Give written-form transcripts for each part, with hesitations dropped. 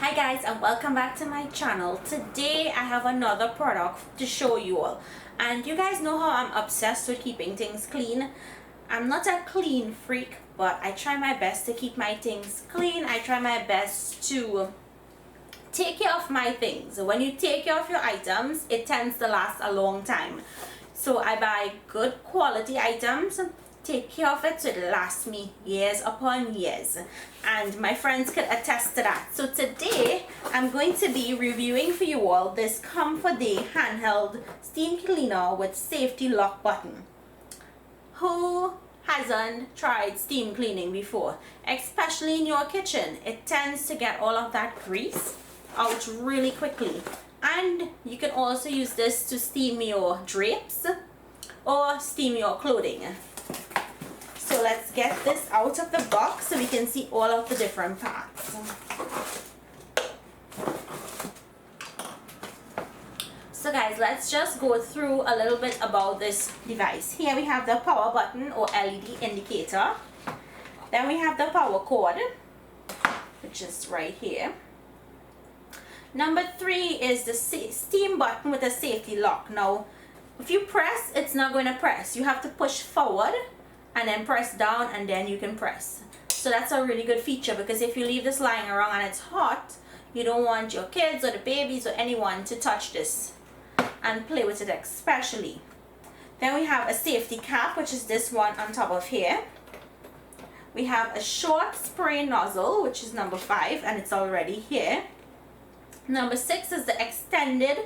Hi guys, and welcome back to my channel. Today I have another product to show you all, and you guys know how I'm obsessed with keeping things clean. I'm not a clean freak, but I try my best to keep my things clean. I try my best to take care of my things. When you take care of your items, it tends to last a long time. So I buy good quality items, take care of it so it lasts me years upon years, and my friends could attest to that. So today I'm going to be reviewing for you all this Comforday handheld steam cleaner with safety lock button. Who hasn't tried steam cleaning before? Especially in your kitchen, it tends to get all of that grease out really quickly. And you can also use this to steam your drapes or steam your clothing. So let's get this out of the box so we can see all of the different parts. So guys, let's just go through a little bit about this device. Here we have the power button or LED indicator. Then we have the power cord, which is right here. Number 3 is the steam button with a safety lock. Now, if you press, it's not going to press. You have to push forward and then press down, and then you can press. So that's a really good feature, because if you leave this lying around and it's hot, you don't want your kids or the babies or anyone to touch this and play with it especially. Then we have a safety cap, which is this one on top of here. We have a short spray nozzle, which is number 5, and it's already here. Number 6 is the extended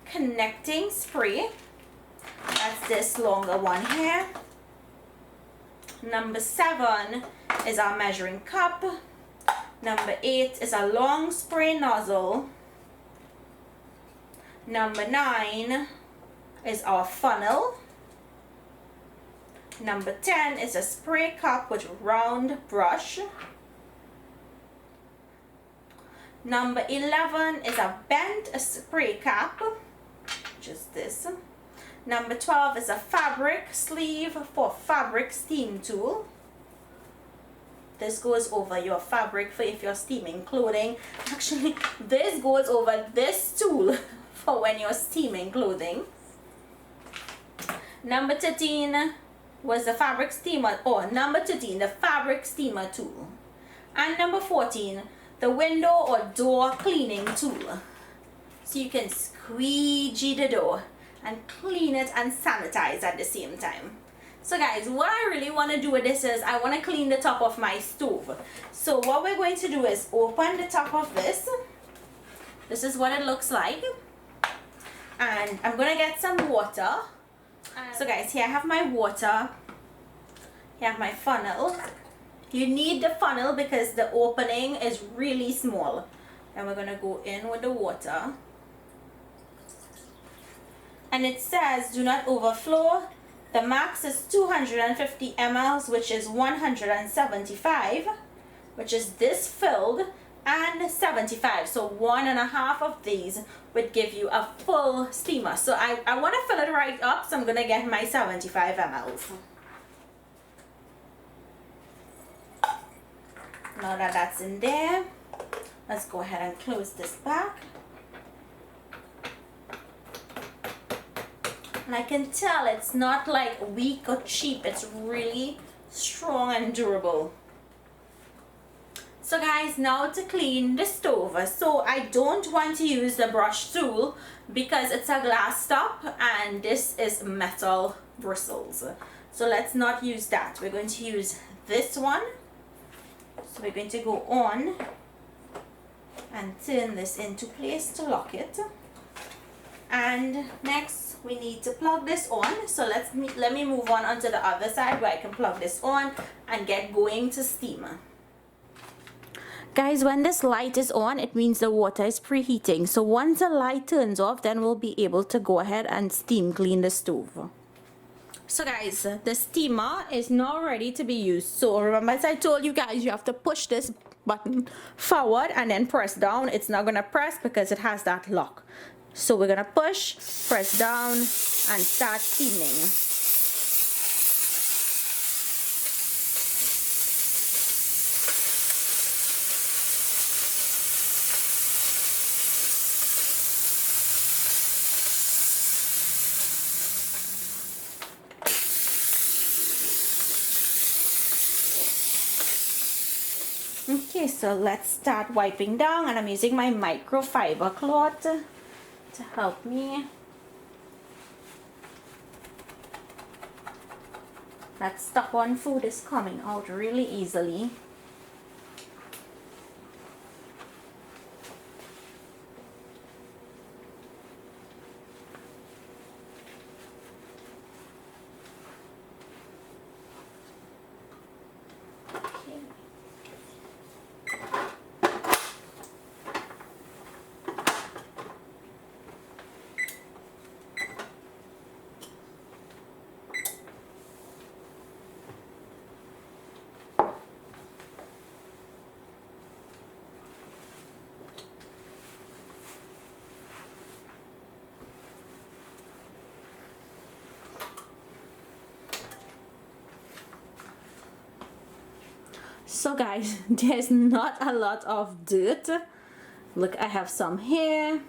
connecting spray. That's this longer one here. Number 7 is our measuring cup. Number 8 is a long spray nozzle. Number 9 is our funnel. Number 10 is a spray cup with round brush. Number 11 is a bent spray cap, which is this. Number 12 is a fabric sleeve for fabric steam tool. This goes over your fabric for if you're steaming clothing. Actually, this goes over this tool for when you're steaming clothing. Number 13 was the fabric steamer, or number 13, the fabric steamer tool. And number 14, the window or door cleaning tool. So you can squeegee the door and clean it and sanitize at the same time. So guys, what I really want to do with this is I want to clean the top of my stove. So what we're going to do is open the top of this. This is what it looks like. And I'm going to get some water. So guys, here I have my water. Here I have my funnel. You need the funnel because the opening is really small. And we're going to go in with the water. And it says do not overflow. The max is 250 ml, which is 175, which is this filled, and 75. So 1.5 of these would give you a full steamer. So I want to fill it right up, so I'm going to get my 75 ml. Now that that's in there, let's go ahead and close this back. And I can tell it's not like weak or cheap, it's really strong and durable. So guys, now to clean the stove. So I don't want to use the brush tool because it's a glass top and this is metal bristles. So let's not use that. We're going to use this one. So we're going to go on and turn this into place to lock it. And next we need to plug this on. So let me move on onto the other side where I can plug this on and get going to steam. Guys, when this light is on, it means the water is preheating. So once the light turns off, then we'll be able to go ahead and steam clean the stove. So guys, the steamer is now ready to be used. So remember, as I told you guys, you have to push this button forward and then press down. It's not going to press because it has that lock. So we're going to push, press down, and start steaming. Okay, so let's start wiping down, and I'm using my microfiber cloth to help me. That stuck on food is coming out really easily. So guys, there's not a lot of dirt. Look, I have some here,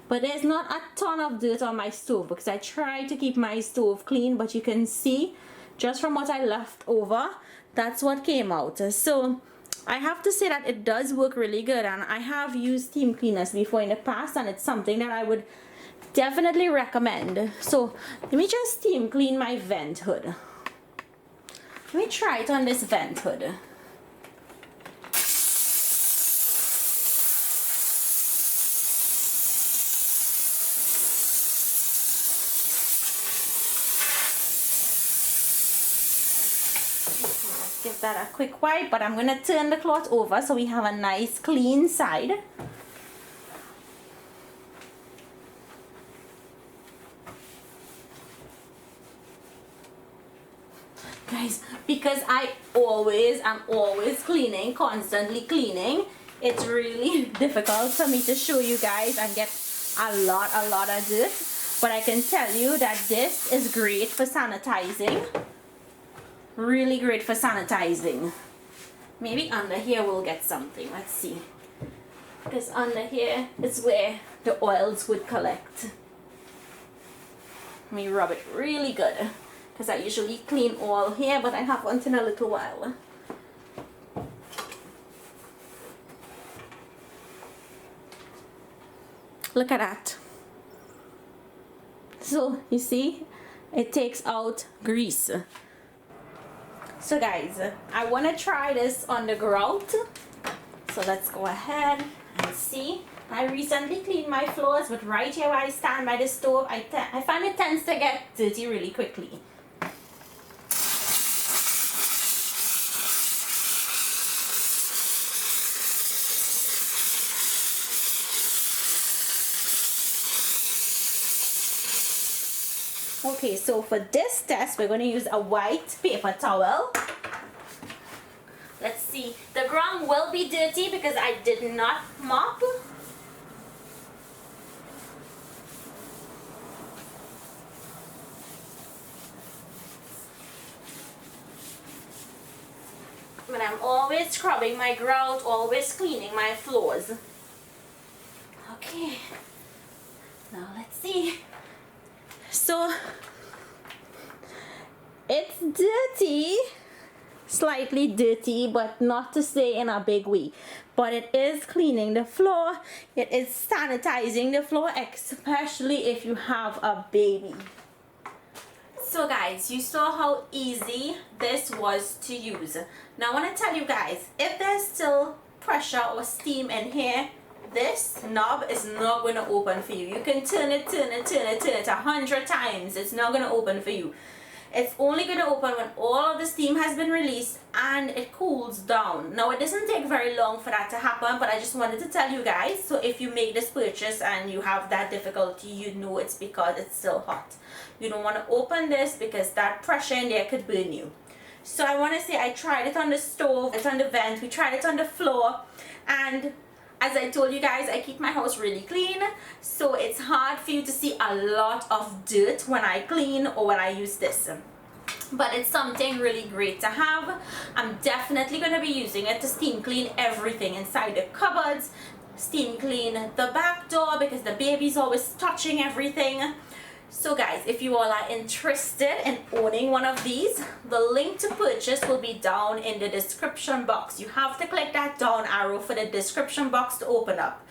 but there's not a ton of dirt on my stove because I try to keep my stove clean, but you can see just from what I left over, that's what came out. So I have to say that it does work really good, and I have used steam cleaners before in the past, and it's something that I would definitely recommend. So let me just steam clean my vent hood. Let me try it on this vent hood. Give that a quick wipe, but I'm going to turn the cloth over so we have a nice clean side. Guys, because I'm always cleaning, constantly cleaning, it's really difficult for me to show you guys and get a lot of dirt, but I can tell you that this is great for sanitizing. Really great for sanitizing. Maybe under here we'll get something. Let's see. Because under here is where the oils would collect. Let me rub it really good. Because I usually clean all here, but I haven't in a little while. Look at that. So, you see? It takes out grease. So guys, I want to try this on the grout. So let's go ahead and see. I recently cleaned my floors, but right here where I stand by the stove, I find it tends to get dirty really quickly. Okay, so for this test, we're going to use a white paper towel. Let's see. The ground will be dirty because I did not mop. But I'm always scrubbing my grout, always cleaning my floors. Okay. Now let's see. So it's dirty, slightly dirty, but not to say in a big way. But it is cleaning the floor, it is sanitizing the floor, especially if you have a baby. So guys, you saw how easy this was to use. Now I want to tell you guys, if there's still pressure or steam in here, this knob is not going to open for you. You can turn it 100 times. It's not going to open for you. It's only going to open when all of the steam has been released and it cools down. Now it doesn't take very long for that to happen, but I just wanted to tell you guys, so if you make this purchase and you have that difficulty, you know it's because it's still hot. You don't want to open this because that pressure in there could burn you. So I want to say I tried it on the stove, it's on the vent, we tried it on the floor, and as I told you guys, I keep my house really clean, so it's hard for you to see a lot of dirt when I clean or when I use this. But it's something really great to have. I'm definitely going to be using it to steam clean everything inside the cupboards, steam clean the back door because the baby's always touching everything. So guys, if you all are interested in owning one of these, the link to purchase will be down in the description box. You have to click that down arrow for the description box to open up.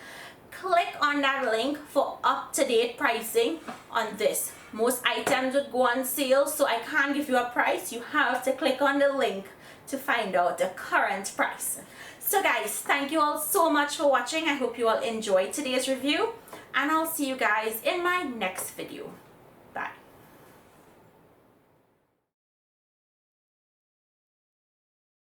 Click on that link for up-to-date pricing on this. Most items would go on sale, so I can't give you a price. You have to click on the link to find out the current price. So guys, thank you all so much for watching. I hope you all enjoyed today's review, and I'll see you guys in my next video.